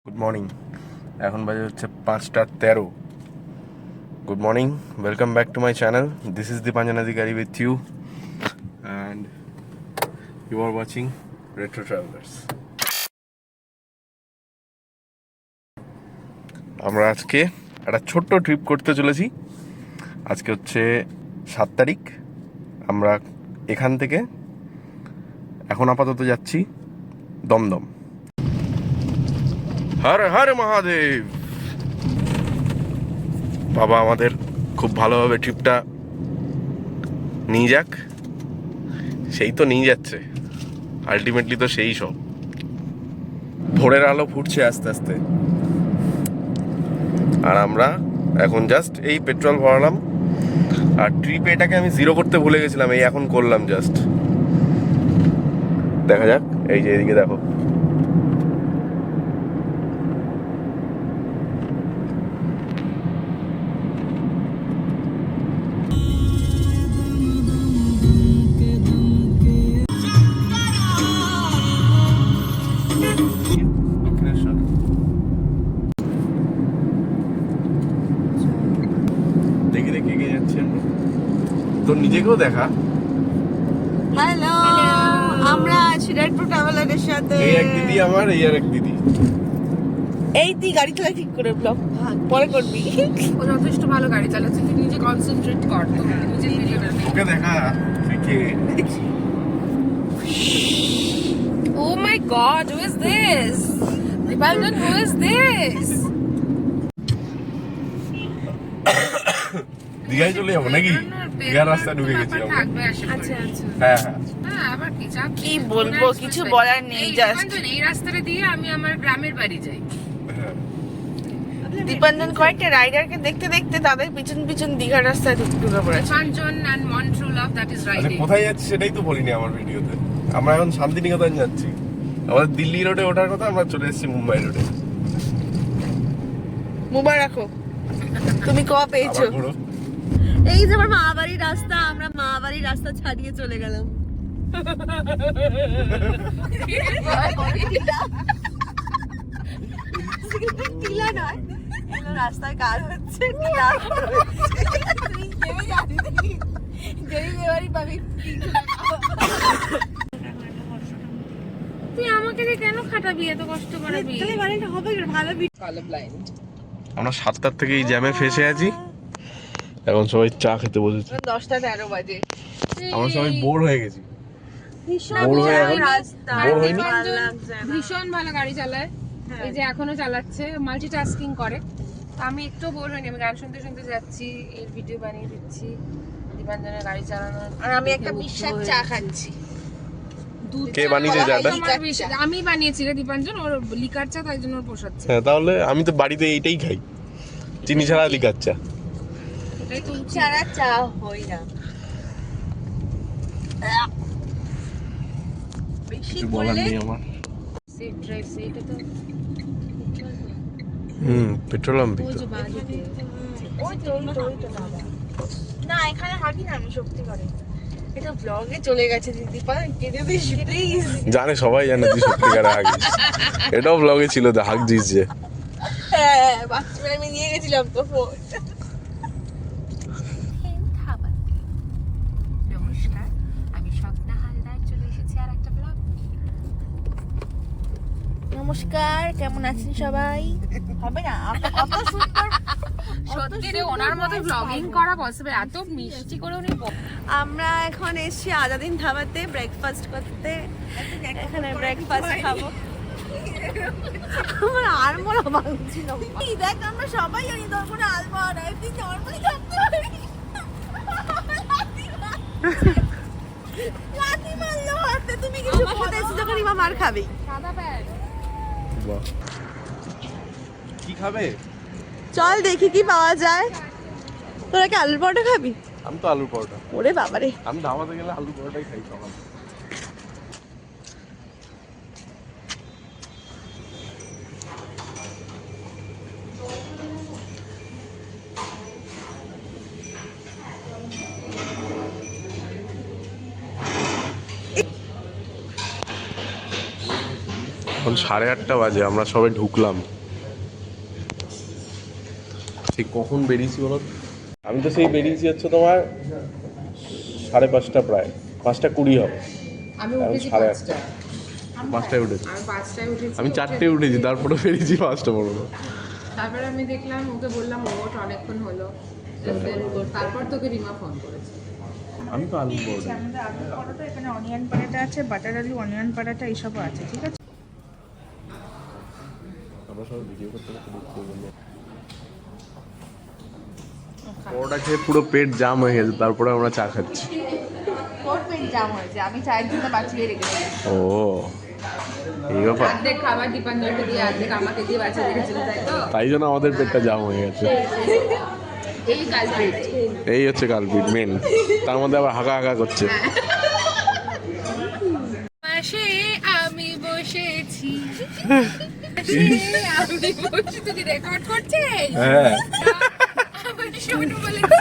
Good morning. এখন বাজে হচ্ছে 5:13। Good morning, welcome back to my channel. This is Dipanjan Adhikari with you and you are watching retro travellers. আমরা আজকে একটা ছোট্ট ট্রিপ করতে চলেছি। আজকে হচ্ছে 7 তারিখ। আমরা এখান থেকে এখন আপাতত যাচ্ছি দমদম। হর হর মহাদেব। বাবা আমাদের খুব ভালোভাবে ট্রিপটা নিয়ে যাক। সেই তো নিয়ে যাচ্ছে, আলটিমেটলি তো সেই সব। ভোরের আলো ফুটছে আস্তে আস্তে, আর আমরা এখন জাস্ট এই পেট্রোল ভরালাম। আর ট্রিপে এটাকে আমি 0 করতে ভুলে গেছিলাম, এই এখন করলাম জাস্ট। দেখা যাক, এই যে এদিকে দেখো। দেখি দেখি এগিয়ে যাচ্ছি আমরা। তোর নিজেকেও দেখা। হ্যালো, আমরা আছি রেট্রো ট্রাভেলারের সাথে। এই এক দিদি আমার, এই আর এক দিদি। এই তুই গাড়ি চালা ঠিক করে ব্লগ পরে করবি। ও যথেষ্ট ভালো গাড়ি চালাচ্ছে, তুই নিজে কনসেন্ট্রেট কর, তো নিজে ভিডিওটা নে। ওকে দেখা তুই কে? Oh my god, who is this? Dipanjan, who is this? দীঘায় চলে যাবো নাকি? দীঘার রাস্তায় ঢুকে গেছি আমরা। থাকবে আশেপাশে। আচ্ছা আচ্ছা, হ্যাঁ হ্যাঁ। হ্যাঁ, আবার কি চাপ? কি বলবো, কিছু বলার নেই। জাস্ট দিপাঞ্জন, এই রাস্তাটা দিয়ে আমি আমার গ্রামের বাড়ি যাই। হ্যাঁ। দীপাঞ্জন কয়েকটা রাইডারকে দেখতে দেখতে তাদের পিছন পিছন দীঘার রাস্তায় ঢুকে পড়েছে। Dipanjan and Mount True Love, that is আচ্ছা, riding. কোথায় যাচ্ছি সেটাই তো বলিনি আমার ভিডিওতে। আমরা এখন শান্তিনিকেতন যাচ্ছি। আমাদের দিল্লি রোডে ওঠার কথা, আমরা চলে এসেছি মুম্বাই রোডে। মুবারক হোক, তুমি ক পেয়েছো। আবার ঘোরো। এই যে আমার মা বাড়ির রাস্তা, আমরা মা বাড়ির রাস্তা ছাড়িয়ে চলে গেলাম। টিলা নয়, এগুলো রাস্তায় কাজ হচ্ছে। টিলা তুই আমাকে দিয়ে কেন খাটাবি, এত কষ্ট করাবি? কালো ব্লাইন্ড। আমরা 7টার থেকে এই জ্যামে ফেসে আছি। এখন সবাই চা খেতে বসেছে। 10:13 বাজে। আমরা সবাই বোর হয়ে গেছি। ভীষণ বোর হয়ে এখন রাস্তা, বোর হয়নি? ভালো লাগছে না। ভীষণ ভালো গাড়ি চালায়, হ্যাঁ। এই যে এখনো চালাচ্ছে, মাল্টিটাস্কিং করে। তো আমি একটু বোর হইনি, আমি গান শুনতে শুনতে যাচ্ছি, এর ভিডিও বানিয়ে দিচ্ছি। দীপাঞ্জনের গাড়ি চালানো, আর আমি একটা বিশ্বাস চা খাচ্ছি। দুধ কে চা বানিয়েছে খাওয়া চাটা? তোমার বেশি। আমি বানিয়েছি রে দীপাঞ্জন, ওর লিকার চা, তাই জন্য ওর পোষাচ্ছে। হ্যাঁ, তাহলে আমি তো বাড়িতে এইটাই খাই, চিনি ছাড়া লিকার চা। এটাই তো ছাড়া চা হই না। বেশি কিছু বলার বললে নেই আমার। সেফ ড্রাইভ, এটা তো পেট্রোল পাম্প ওই যে বাজে। ওই তো বাবা। না, এখানে হাঁটি না আমি, সত্যি করে। এটা ব্লগে চলে গেছে দিদি, কেটে দিস প্লিজ। জানে, সবাই জানে তুই সত্যিকার হাগিস। এটাও ব্লগে ছিল, তো হাগছিস যে। হ্যাঁ, বাচ্চা আমি নিয়ে গেছিলাম তো ফোন। নমস্কার, আমি স্বপ্না হালদার, চলে এসেছি আর একটা ব্লগ। নমস্কার, কেমন আছেন সবাই? হবে না অত সুন্দর। সত্যি রে, ওনার মতো ব্লগিং করা পসিবল? এত মিষ্টি করে উনি আমরা এখন এসেছি আজাদিন ধাবাতে ব্রেকফাস্ট করতে। এখানে ব্রেকফাস্ট খাবো। আমার আলমোড়া ভাঙছিল। এই দেখ, আমরা সবাই জানি তোর কোনো আলমোড়া নাই, তুই নরমালি থাকতে পারিস। লাথি মারলো হাতে, তুমি কিছু বলতে এসে যখন ইমা মার খাবি। সাদা প্যান্ট। কি খাবে? চল দেখি কি পাওয়া যায়। তোরা কি আলুর পরোটা খাবি? আমি তো আলুর পরোটা। ওরে বাবারে, আমি ধাবাতে গেলে আলুর পরোটাই খাই সকাল। এখন এখন 8:30 বাজে, আমরা সবে ঢুকলাম। ঠিক কখন বেরিয়েছি বলো? আমি তো সেই বেরিয়েছি হচ্ছে তোমার 5:30 প্রায়, 5:20 হবে। আমি এখন উঠেছি 8:30, 5টায় উঠেছি। আমি 5টায় উঠেছি। আমি 4টায় উঠেছি, তারপরে বেরিয়েছি 5টা পর্যন্ত। তারপরে আমি দেখলাম, ওকে বললাম ওঠ, অনেকক্ষণ হলো। তারপর তোকে রিমা ফোন করেছে। আমি তো আলু বড়। আমাদের আলু পরোটা, এখানে অনিয়ন পরোটা আছে, বাটার আলু, অনিয়ন পরোটা এইসবও আছে, ঠিক আছে। আমরা সবাই ভিডিও করতে করতে ঢুকতে বললো। পরোটা খেয়ে পুরো পেট জাম হয়ে গেছে, তারপরে আমরা চা খাচ্ছি। তোর পেট জাম হয়েছে, আমি চায়ের জন্য বাঁচিয়ে রেখেছি। ও এই ব্যাপার, অর্ধেক খাবার দীপাঞ্জনকে দিয়ে, অর্ধেক আমাকে দিয়ে বাঁচিয়ে রেখেছিল, তাই তো? তাই জন্য আমাদের পেটটা জাম হয়ে গেছে। এই কালপ্রিট। এই হচ্ছে কালপিট মেন, তার মধ্যে আবার হাঁকা হাঁকা করছে। পাশে আমি বসেছি, আমি বসে, তুই রেকর্ড করছিস? হ্যাঁ আমার শোনো বলেছি।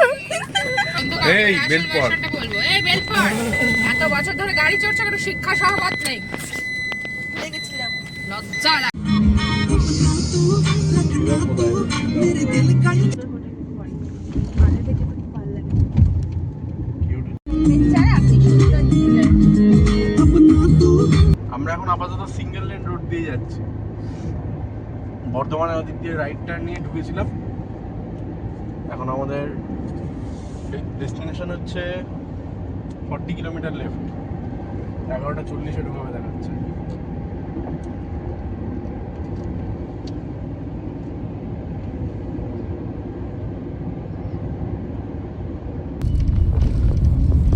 এই, বেল্ট পর। বলবো, এই বেল্ট পর। এত বছর ধরে গাড়ি চড়ছে, কোনো শিক্ষা সহবত নেই, দেখেছিলাম। লজ্জা লাগে। আমরা এখন আপাতত সিঙ্গেল লেন রোড দিয়ে যাচ্ছি। বর্ধমানের ওদিক দিয়ে রাইট টার্ন নিয়ে ঢুকেছিলাম। এখন আমাদের ডেস্টিনেশন হচ্ছে 40 কিলোমিটার লেফট। 11:40 ঢুকাবে দেখাচ্ছে।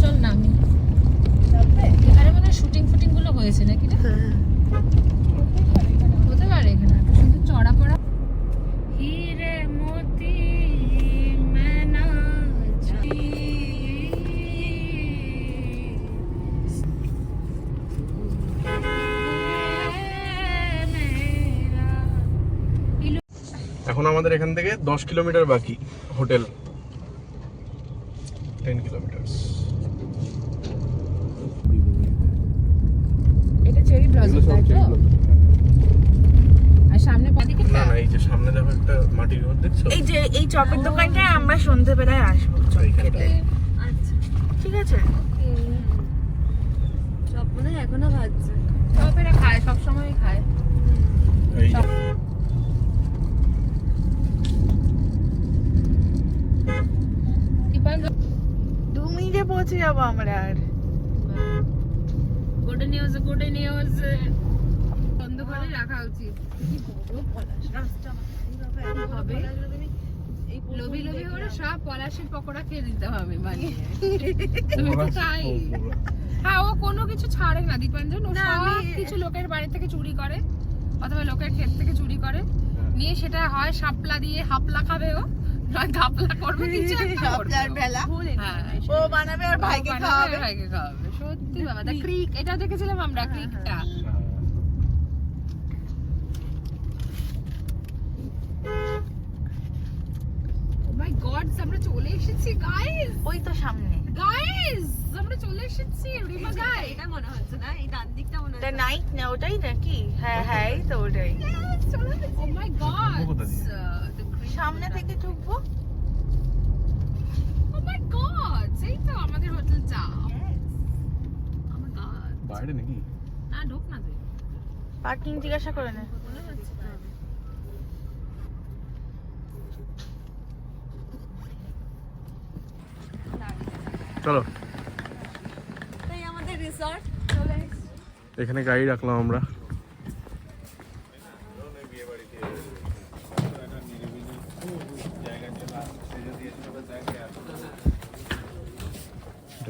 চল না, আমি এখানে মানে শুটিং ফুটিং গুলো হয়েছে নাকি রে? হতে পারে, এখানে একটা সুন্দর চড়া পড়া। হিরে মোতি মেনা এখন আমাদের এখান থেকে 10 কিলোমিটার বাকি হোটেল। 10 কিলোমিটার। এটা চেরি ব্লসম, তাই তো? আর সামনে বাদিকে না না, এই যে সামনে দেখো একটা মাটির ঘর দেখছো? এই যে এই চপের দোকানটায় আমরা সন্ধ্যেবেলায় আসবো চপ খেতে, আচ্ছা, ঠিক আছে। চপ মনে হয় এখনো ভাজছে। চপ এরা খায়, সবসময় খায়। এই যে দীপান 2 মিনিটে পৌঁছে যাবো আমরা। আর গুড নিউজ, গুড নিউজ। বন্ধ করে রাখা উচিত। কি বড় পলাশ রাস্তা হবে। লোভি লোভি করে সব পলাশের পকোড়া খেয়ে দিতে হবে বানিয়ে। তুমি তো তাই। হ্যাঁ, ও কোনো কিছু ছাড়ে না দীপাঞ্জন, ও সব কিছু লোকের বাড়ি থেকে চুরি করে অথবা লোকের ক্ষেত থেকে চুরি করে নিয়ে, সেটা হয় শাপলা দিয়ে হাপলা খাবে, ও নয় ঘাপলা করবে, কিছু একটা করবে। সপ্তাহের বেলা হ্যাঁ, ও বানাবে আর ভাইকে খাওয়াবে। ভাইকে খাওয়াবে। সত্যি বাবা, দা ক্রিক, এটা দেখেছিলাম আমরা, ক্রিকটা। মাই গড, আমরা চলে এসেছি গাইস। ওই তো সামনে গাইস, আমরা চলে এসেছি। রিমা গাই, এটা মনে হচ্ছে না, এই ডান দিকটা মনে এটা নাইট না, ওটাই নাকি? হ্যাঁ হ্যাঁ, এই তো ওটাই। ও মাই গড, সামনে থেকে ঢুকবো। ও মাই গড, এই তো আমাদের হোটেলটা। ও মাই গড, বাইরে নাকি? না ঢোক না তুই, পার্কিং জিজ্ঞাসা করে নে। মনে হচ্ছে না। চলো, তাই আমাদের রিসর্ট চলে এসেছি। এখানে গাড়ি রাখলাম আমরা।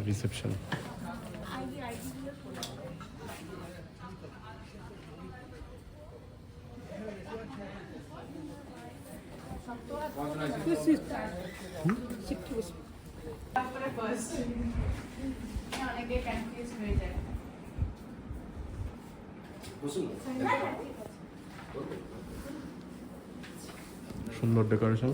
রিসেপশন। সুন্দর decoration.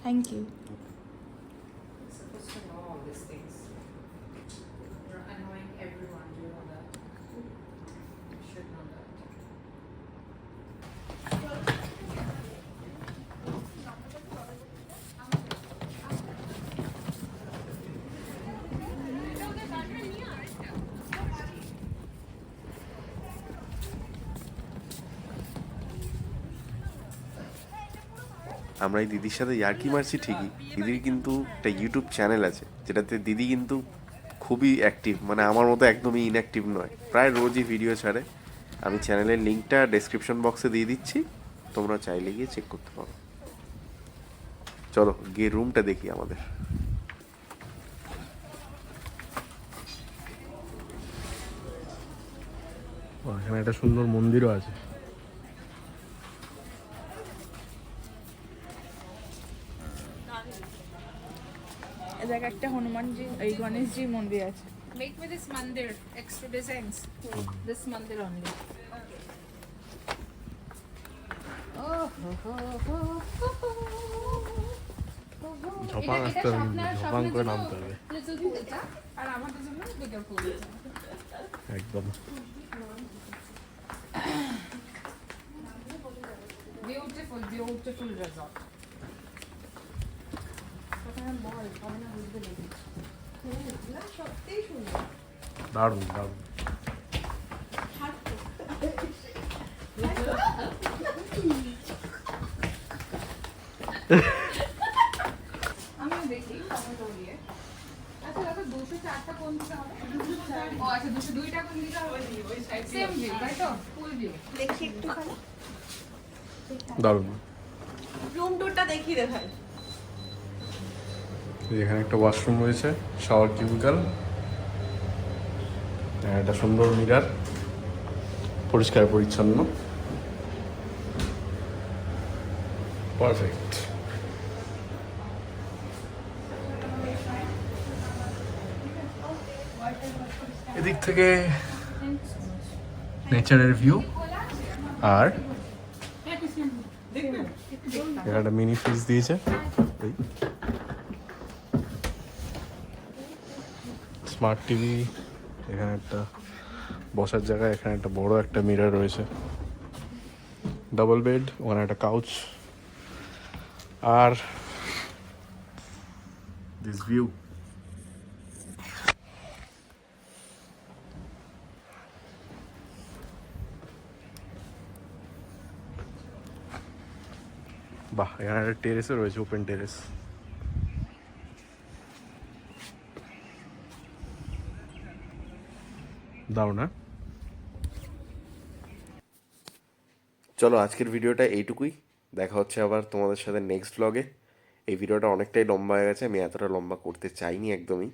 Thank you. Supposed to know all these things. You're annoying everyone, do you know that? You should know that. আমরা এই দিদির সাথে ইয়ার্কি মারছি ঠিকই, দিদির কিন্তু একটা ইউটিউব চ্যানেল আছে যেটাতে দিদি কিন্তু খুবই অ্যাক্টিভ, মানে আমার মতো একদমই ইনঅ্যাক্টিভ নয়, প্রায় রোজই ভিডিও ছাড়ে। আমি চ্যানেলের লিঙ্কটা ডেসক্রিপশন বক্সে দিয়ে দিচ্ছি, তোমরা চাইলে গিয়ে চেক করতে পারো। চলো গিয়ে রুমটা দেখি আমাদের। এখানে একটা সুন্দর মন্দিরও আছে। এ জায়গায় একটা হনুমানজি এই গণেশজি মন্দির আছে। Make me this mandir, extra designs. This mandir only. Oh, ho, ho, ho, ho, ho. ঝপাং আসতে হবে কিন্তু, ঝপাং করে নামতে হবে আর আমাদের জন্য bigger pool আছে। একদম। Beautiful, beautiful resort. দারুণ দারুণ। আমিও দেখি টমেটো দিয়ে। আচ্ছা দাদা 204টা কোন দিকে হবে? ও আচ্ছা 202টা কোন দিকে হবে? সেম ভিউ তাই তো? ফুল ভিউ। দেখি একটুখানি দারুণ। রুম টুরটা দেখি দেখাই। এখানে একটা ওয়াশরুম রয়েছে, শাওয়ার কিউবিক্যাল, একটা সুন্দর মিরার, পরিষ্কার পরিচ্ছন্ন, পারফেক্ট। এদিক থেকে নেচারের ভিউ, আর এখানে একটা মিনি ফ্রিজ দিয়েছে, স্মার্ট টিভি, এখানে একটা বসার জায়গা, এখানে একটা বড় একটা মিরর রয়েছে, ডাবল বেড, ওখানে একটা কাউচ, আর দিস ভিউ। বাহ, এখানে একটা টেরেসও রয়েছে, ওপেন টেরেস। দাও না। চলো আজকের ভিডিওটা এইটুকুই, দেখা হচ্ছে আবার তোমাদের সাথে নেক্সট ব্লগে। এই ভিডিওটা অনেকটাই লম্বা হয়ে গেছে, আমি এতটা লম্বা করতে চাইনি একদমই,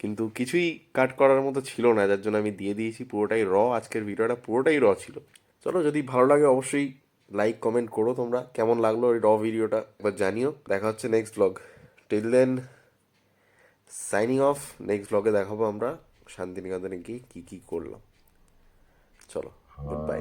কিন্তু কিছুই কাট করার মতো ছিল না, যার জন্য আমি দিয়ে দিয়েছি পুরোটাই র। আজকের ভিডিওটা পুরোটাই র ছিল। চলো যদি ভালো লাগে অবশ্যই লাইক কমেন্ট করো, তোমরা কেমন লাগলো ওই র ভিডিওটা একবার জানিও। দেখা হচ্ছে next blog. Till then signing off. নেক্সট ব্লগে দেখাবো আমরা শান্তিনিকেতনে গিয়ে কী কী করলাম। চলো, গুড বাই।